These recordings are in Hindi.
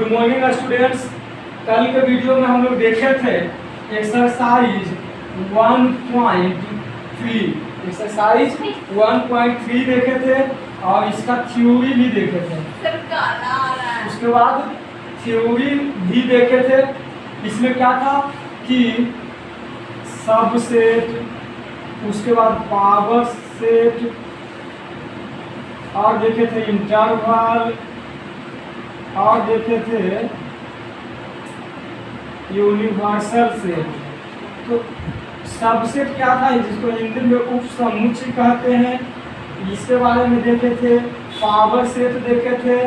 Good morning students. कल के वीडियो में हम लोग देखे थे एक्सरसाइज 1.3 देखे थे और इसका थ्योरी भी देखे थे। उसके बाद थ्योरी भी देखे थे। इसमें क्या था कि सबसेट, उसके बाद पावर सेट और देखे थे इंटरवल और देखे थे यूनिवर्सल सेट। तो सबसेट क्या था, जिसको हिंदी में उपसमुच्चय कहते हैं, इसके बारे में देखे थे। पावर सेट देखे थे,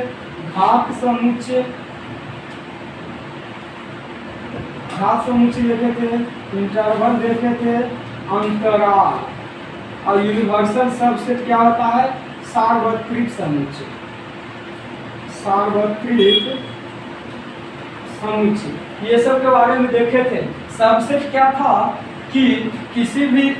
घात समुच्चय देखे थे, इंटरवल देखे थे, अंतराल। और यूनिवर्सल सबसेट क्या होता है, सार्वत्रिक समुच्चय। ये सब के बारे में देखे थे। सबसेट क्या था कि किसी भी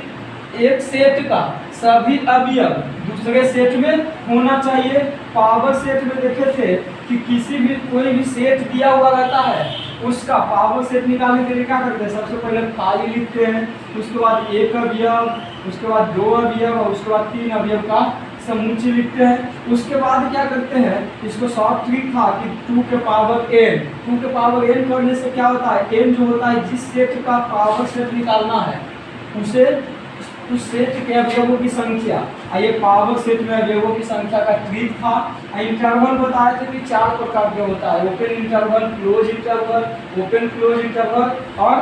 एक सेट का सभी अवयव दूसरे सेट में होना चाहिए। पावर सेट में देखे थे कि किसी भी कोई भी सेट दिया हुआ रहता है, उसका पावर सेट निकालने के लिए क्या करते हैं, सबसे पहले फाई लिखते हैं, उसके बाद एक अवयव, उसके बाद दो अवयव और उसके बाद तीन अवयव का समुच्चय लिखते हैं। उसके बाद क्या करते हैं, इसको शॉर्ट ट्रिक था कि 2 के पावर n करने से क्या होता है, n जो होता है जिस सेट का पावर सेट निकालना है उसे उस सेट के अवयवों की संख्या, ये पावर सेट में अवयवों की संख्या का ट्रिक था। इंटरवल बताए थे कि 4 प्रकार के होता है, open interval, close interval, open close interval और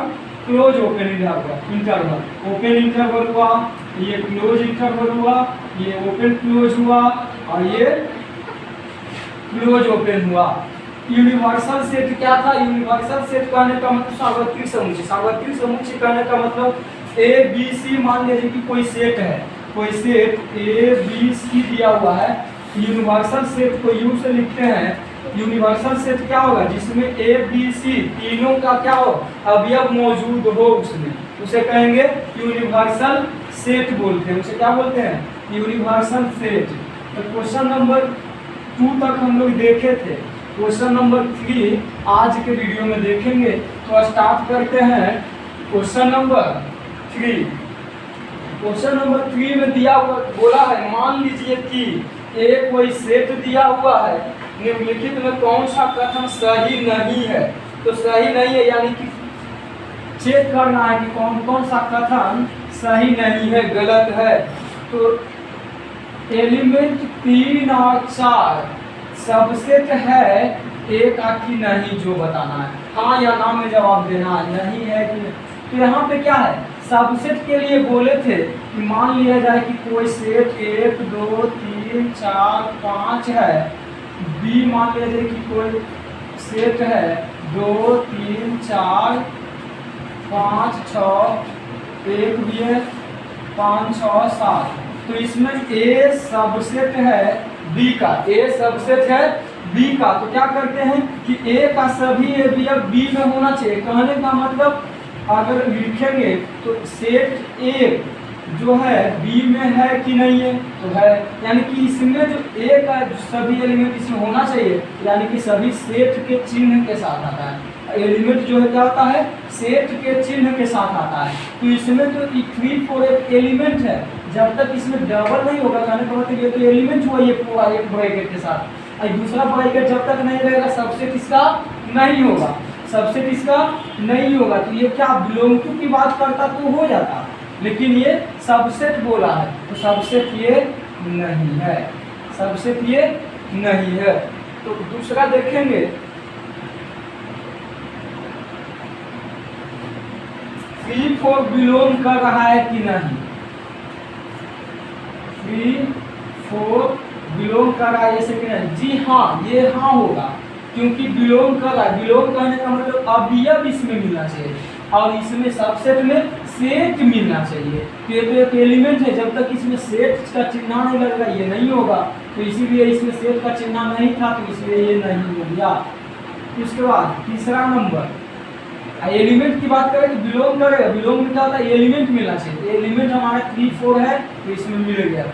close open interval. Open interval हुआ, ये क्लोज इंटरवल हुआ, ये ओपन क्लोज हुआ और ये क्लोज ओपन हुआ। यूनिवर्सल सेट क्या था, यूनिवर्सल सेट कहने का मतलब सार्वत्रिक समुच्चय। सार्वत्रिक समुच्चय कहने का मतलब ए बी सी, मान लीजिए कि कोई सेट है, कोई सेट ए बी सी दिया हुआ है। यूनिवर्सल सेट को यू से लिखते हैं। यूनिवर्सल सेट क्या होगा, जिसमें ए बी सी तीनों का क्या हो, अवयव मौजूद हो, उसमें उसे कहेंगे यूनिवर्सल सेट बोलते हैं। उसे क्या बोलते हैं, यूनिवर्सल सेट। तो क्वेश्चन नंबर 2 तक हम लोग देखे थे। क्वेश्चन नंबर 3 आज के वीडियो में देखेंगे। तो स्टार्ट करते हैं क्वेश्चन नंबर 3। क्वेश्चन नंबर 3 में दिया हुआ बोला है, मान लीजिए कि एक कोई सेट दिया हुआ है, निम्नलिखित में कौन सा कथन सही नहीं है। तो सही नहीं है यानी कि चेक करना है कि कौन कौन सा कथन सही नहीं है, गलत है। तो एलिमेंट 3 और 4 सबसेट है एक कि नहीं, जो बताना है, हाँ या ना में जवाब देना है, नहीं है कि नहीं। तो यहाँ पे क्या है, सबसेट के लिए बोले थे कि मान लिया जाए कि कोई सेट 1 2 3 4 5 है। बी मान लिया जाए कि कोई सेट है 2 3 4 5 6, एक भी है 5 6 7। तो इसमें ए सबसेट है बी का, ए सबसेट है बी का। तो क्या करते हैं कि ए का सभी अवयव बी में होना चाहिए। कहने का मतलब अगर लिखेंगे तो सेट ए जो है बी में है कि नहीं है, तो है, यानी कि इसमें जो ए का सभी एलिमेंट इसमें होना चाहिए, यानी कि सभी सेट के चिन्ह के साथ आता है। एलिमेंट जो है क्या होता है, सेट के चिन्ह के साथ आता है। तो इसमें तो 3 4 एक एलिमेंट है, जब तक इसमें डबल नहीं होगा, कहने का मतलब ये तो एलिमेंट हुआ ये पूरा एक ब्रैकेट के साथ। दूसरा ब्रैकेट जब तक नहीं रहेगा सबसेट इसका नहीं होगा, सबसेट इसका नहीं होगा। तो ये क्या बिलोंग टू की बात करता तो हो जाता, लेकिन ये सबसेट बोला है तो सबसेट ये नहीं है, सबसेट ये नहीं है। तो दूसरा देखेंगे, 3 4 बिलोंग कर रहा है कि नहीं। 3 4 बिलोंग कर रहा है जैसे कि नहीं, जी हाँ, ये हाँ होगा, क्योंकि बिलोंग कर रहा है। बिलोंग करने का मतलब अवयव इसमें मिलना चाहिए और इसमें सबसेट में सेट मिलना चाहिए। तो ये तो एक एलिमेंट है, जब तक इसमें सेट का चिन्ह नहीं लगेगा ये नहीं होगा। तो इसीलिए इसमें सेट का चिन्ह नहीं था, तो इसलिए ये नहीं हो गया। इसके बाद तीसरा नंबर, एलिमेंट की बात करें तो बिलोंग करेगा, बिलोंग में क्या होता है, एलिमेंट मिलना चाहिए। एलिमेंट हमारा 3 4 है तो इसमें मिल गया।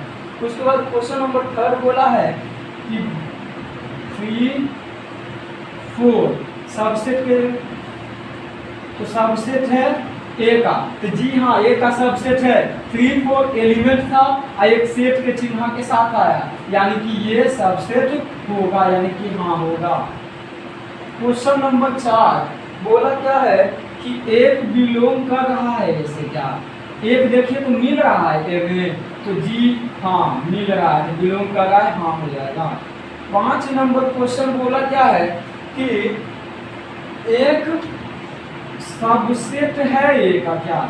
उसके बाद क्वेश्चन नंबर 3 बोला है कि 3 4 सबसेट के, तो सबसेट है ए का, तो जी हाँ ए का सबसेट है। 3 4 एलिमेंट था और एक सेट के चिन्ह के साथ आया, यानी कि ये सबसेट होगा, यानी कि हाँ होगा। क्वेश्चन नंबर 4 बोला क्या है कि एक बिलोंग कर रहा है, ऐसे क्या एक देखिए तो मिल रहा है ए में, तो जी हाँ मिल रहा है, तो बिलोंग कर रहा है, हाँ हो जाएगा। 5 नंबर क्वेश्चन बोला क्या है कि एक सबसेट है ए का, क्या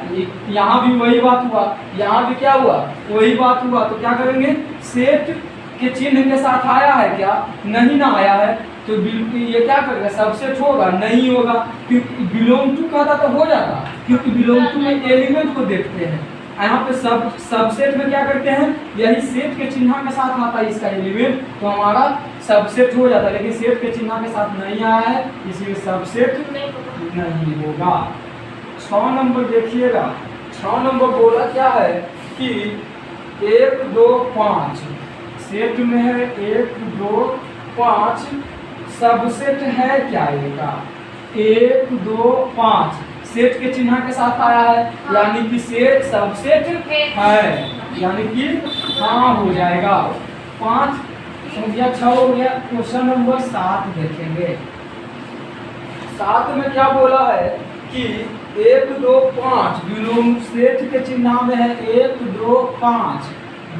यहाँ भी वही बात हुआ, यहाँ भी क्या हुआ वही बात हुआ, तो क्या करेंगे सेट के चिन्ह के साथ आया है क्या, नहीं ना आया है, तो ये क्या करेगा सबसेट होगा, नहीं होगा, क्योंकि बिलोंग टू कहता तो हो जाता, क्योंकि बिलोंग टू में एलिमेंट को देखते हैं। यहाँ पे सबसेट में क्या करते हैं, यही सेट के चिन्ह के साथ आता है इसका एलिमेंट, तो हमारा सबसेट हो जाता है, लेकिन सेट के चिन्ह के साथ नहीं आया है, इसलिए सबसेट नहीं होगा। 6 नंबर देखिएगा, 6 नंबर बोला क्या है कि 1 2 5 सेट में है, 1 2 5 सबसेट है क्या ए का, 1 2 5 सेट के चिन्ह के साथ आया है, यानी कि सेट सबसेट है, यानी कि हाँ हो जाएगा। 5 हो गया, 6 हो गया। क्वेश्चन नंबर 7 देखेंगे। 7 में क्या बोला है कि 1 2 5 बिलोंग सेट के चिन्ह में है, 1 2 5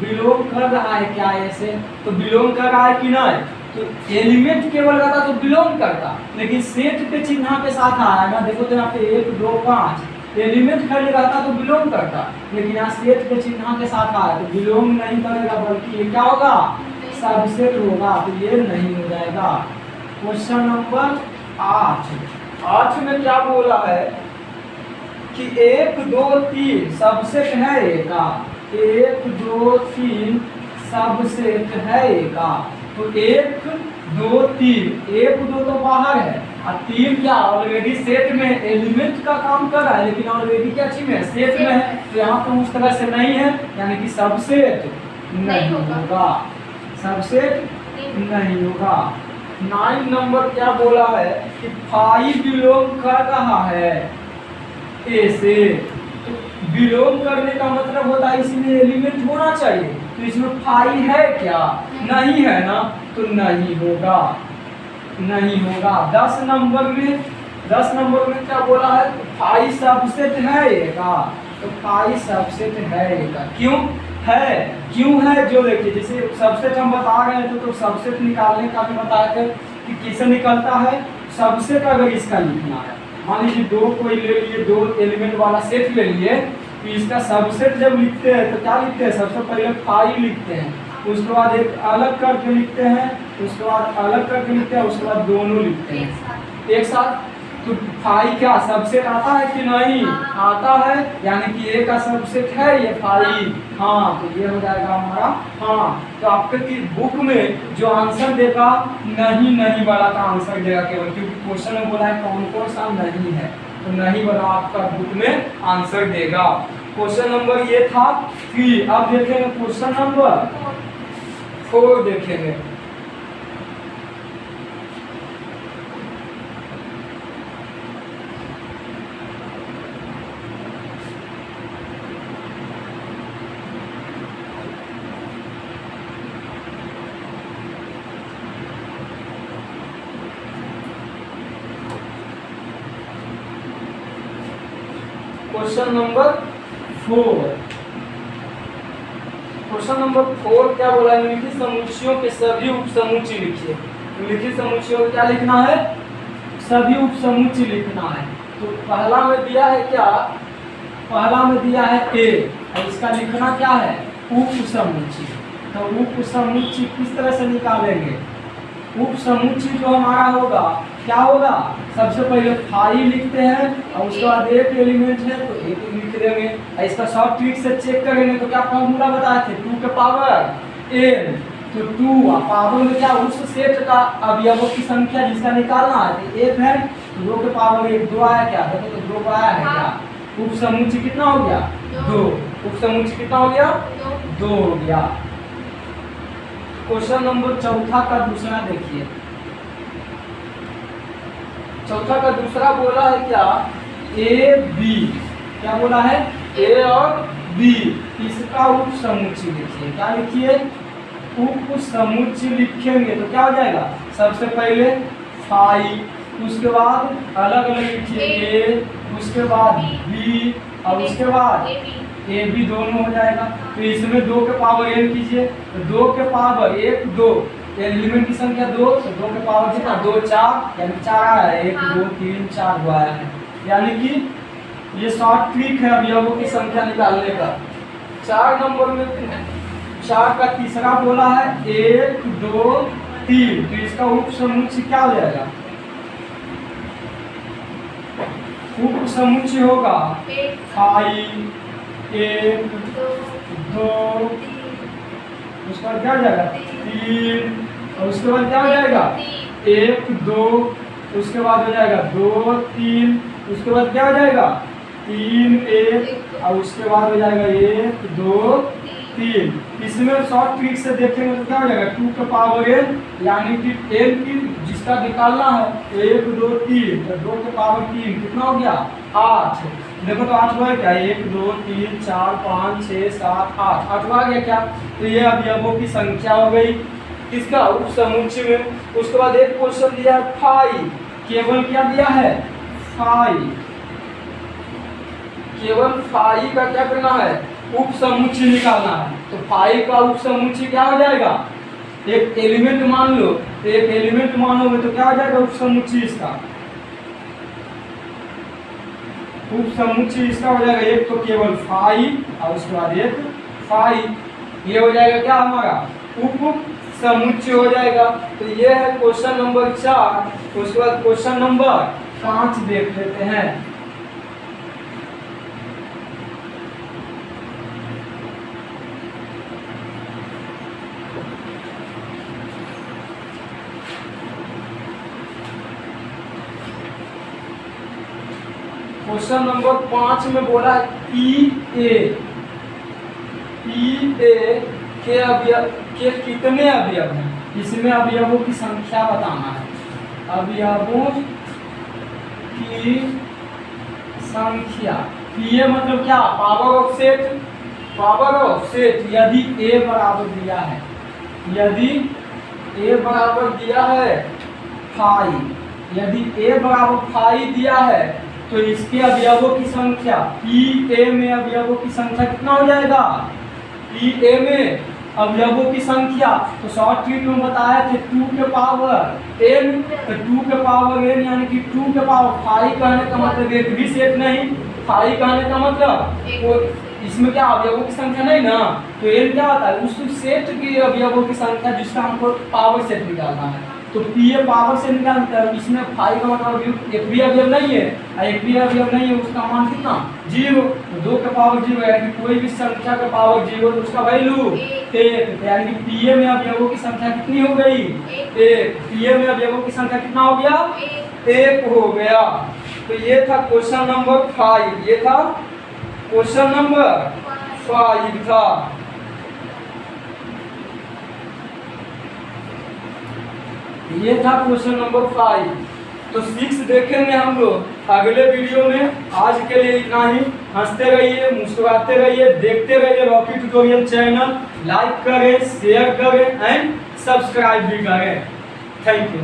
बिलोंग कर रहा है क्या ऐसे, तो बिलोंग कर रहा है कि नहीं, तो एलिमेंट केवल रहता तो बिलोंग करता, लेकिन सेट के चिन्ह के साथ आया ना, देखो तो यहाँ पे 1 2 5 एलिमेंट खाली रहता तो बिलोंग करता, लेकिन यहाँ सेट के चिन्ह के साथ आया तो बिलोंग नहीं करेगा, बल्कि ये क्या होगा सबसेट होगा, तो ये नहीं हो जाएगा। क्वेश्चन नंबर 8 में क्या बोला है कि 1 2 3 सबसेट है ए का, 1 2 3 सबसेट है ए का, तो 1 2 3 1 2 तो बाहर है और 3 क्या ऑलरेडी सेट में एलिमेंट का काम कर रहा है, लेकिन ऑलरेडी क्या चीज है सेट में है, तो यहाँ पे उस तरह से नहीं है, यानी कि सबसेट नहीं होगा, सबसेट नहीं होगा। 9 नंबर क्या बोला है कि 5 बिलोंग कर रहा है ए से, तो बिलोंग करने का मतलब होता है इसमें एलिमेंट होना चाहिए, तो इसमें 5 है क्या, नहीं है ना, तो नहीं होगा, नहीं होगा। 10 नंबर में क्या बोला है 5 सबसेट है ए का, तो 5 सबसेट है ए का, क्यों है जो देखिए जैसे सबसेट हम बता रहे थे, तो सबसेट निकालने का भी बताया थे कि कैसे निकलता है। सबसेट अगर इसका लिखना है, मान लीजिए 2 कोई ले लिए, 2 एलिमेंट वाला सेट ले लिए, तो इसका सबसेट जब लिखते हैं तो क्या लिखते हैं, सबसे पहले 5 लिखते हैं, उसके बाद एक अलग करके लिखते हैं, उसके बाद अलग करके लिखते हैं, उसके बाद दोनों लिखते हैं एक साथ, तो 5 क्या सबसेट आता है कि नहीं आता है, यानी कि ए का सबसेट है ये 5, हाँ तो ये हो जाएगा हमारा हाँ। तो आपके बुक में जो आंसर देगा नहीं वाला का आंसर देगा केवल, क्योंकि क्वेश्चन में बोला है कौन सा नहीं है, तो नहीं वाला आपका बुक में आंसर देगा। क्वेश्चन नंबर ये था 3। अब देखेंगे क्वेश्चन नंबर 4 देखेंगे। क्वेश्चन नंबर 4 क्या बोला है, निम्नलिखित समुच्चयों के सभी उपसमुच्चय लिखिए। निम्नलिखित समुच्चयों को क्या लिखना है, सभी उपसमुच्चय लिखना है। तो पहला में दिया है क्या, पहला में दिया है ए, और इसका लिखना क्या है उपसमुच्चय। तो उपसमुच्चय किस तरह से निकालेंगे, उपसमुच्चय जो हमारा होगा क्या होगा, सबसे पहले 5 लिखते हैं और उसके बाद एक एलिमेंट है तो एक लिख देंगे। इसका शॉर्ट ट्रिक से चेक करेंगे तो क्या फॉर्मूला बताए थे 2 के पावर n, तो 2 पावर में क्या उस सेट का अवयवों की संख्या जिसका निकालना है, तो 1 है तो 2 के पावर 1 2 आया क्या, देखो तो 2 आया है क्या, उपसमुच्चय कितना हो गया 2, उपसमुच्चय कितना हो गया 2 हो गया। क्वेश्चन नंबर 4 का दूसरा देखिए। चौथा का दूसरा बोला है क्या, ए बी, क्या बोला है, ए और बी, इसका उप समुच्चय लिखिए। क्या लिखिए, उप समुच्चय लिखेंगे तो क्या हो जाएगा, सबसे पहले फाइव, उसके बाद अलग अलग लिखिए, ए, उसके बाद बी और उसके बाद ए बी दोनों हो जाएगा। तो इसमें 2 के पावर n कीजिए, तो 2 के पावर 1 2, एलिमेंट की संख्या 2, तो 2 के पावर कितना 2 4, यानी 4 आया है, 1 2 3 4 हुआ है। यानी कि ये शॉर्ट ट्रिक है अवयवों की संख्या निकालने का। 4 नंबर में 4 का तीसरा बोला है 1 2 3, तो इसका उप समुच्चय क्या हो जाएगा, उप समुच्चय होगा 5 1 2, उसके बाद क्या हो जाएगा 3, और उसके बाद क्या हो जाएगा 1 2, उसके बाद हो जाएगा 2 3, उसके बाद क्या हो जाएगा 3 1, और उसके बाद हो जाएगा 1 2 3। इसमें शॉर्ट ट्रिक से देखेंगे तो क्या हो जाएगा 2 के पावर n, यानी कि n की जिसका निकालना है 1 2 3, तो 2 के पावर 3 कितना हो गया 8। देखो तो 8 हुआ क्या, 1 2 3 4 5 6 7 8, 8 आ गया क्या। तो ये अवयवों की संख्या हो गई किसका, उप समुच्चय में। उसके बाद एक क्वेश्चन दिया है 5, केवल क्या दिया है 5, केवल 5 का क्या करना है, उप समुच्चय निकालना है। तो 5 का उप समुच्चय क्या हो जाएगा, एक एलिमेंट मान लो, तो एक एलिमेंट मानोगे तो क्या हो जाएगा उप समुच्चय इसका, उप समुच्चय इसका हो जाएगा एक तो केवल 5 और उसके बाद एक 5, ये हो जाएगा क्या हमारा उप समुच्चय हो जाएगा। तो ये है क्वेश्चन नंबर 4। उसके बाद क्वेश्चन नंबर 5 देख लेते हैं। क्वेश्चन नंबर 5 में बोला है पी ए के अवयव के कितने अवयव हैं, इसमें अवयवों की संख्या बताना है, अवयवों की संख्या। पी ए मतलब क्या, power of set, power of set. यदि ए बराबर दिया है, यदि ए बराबर दिया है 5, यदि ए बराबर 5 दिया है तो इसके अवयवों की संख्या पी ए में अवयवों की संख्या कितना हो जाएगा, पी ए में अवयवों की संख्या। तो शॉर्ट ट्रिक में बताया थे 2 के पावर n, तो 2 के पावर n यानी कि 2 के पावर 5 कहने का मतलब एक भी सेट नहीं, 5 कहने का मतलब वो इसमें क्या अवयवों की संख्या नहीं ना, तो n क्या होता है उस सेट की अवयवों की संख्या जिसका हमको पावर सेट निकालना है। तो पी ए पावर से निकालता है, इसमें 5 का मतलब एक भी अवयव नहीं है, एक भी अवयव नहीं है, उसका मान कितना 0, तो 2 का पावर 0 यानी कि कोई भी संख्या का पावर 0 तो उसका वैल्यू 1, यानी कि पी ए में अवयवों की संख्या कितनी हो गई 1, पी ए में अवयवों की संख्या कितना हो गया 1 हो गया। तो ये था क्वेश्चन नंबर 5, ये था क्वेश्चन नंबर 5 था। ये था क्वेश्चन नंबर 5। तो 6 देखेंगे हम लोग अगले वीडियो में। आज के लिए इतना ही। हंसते रहिए, मुस्कुराते रहिए, देखते रहिए रॉकी ट्यूटोरियल चैनल। लाइक करें, शेयर करें एंड सब्सक्राइब भी करें। Thank you.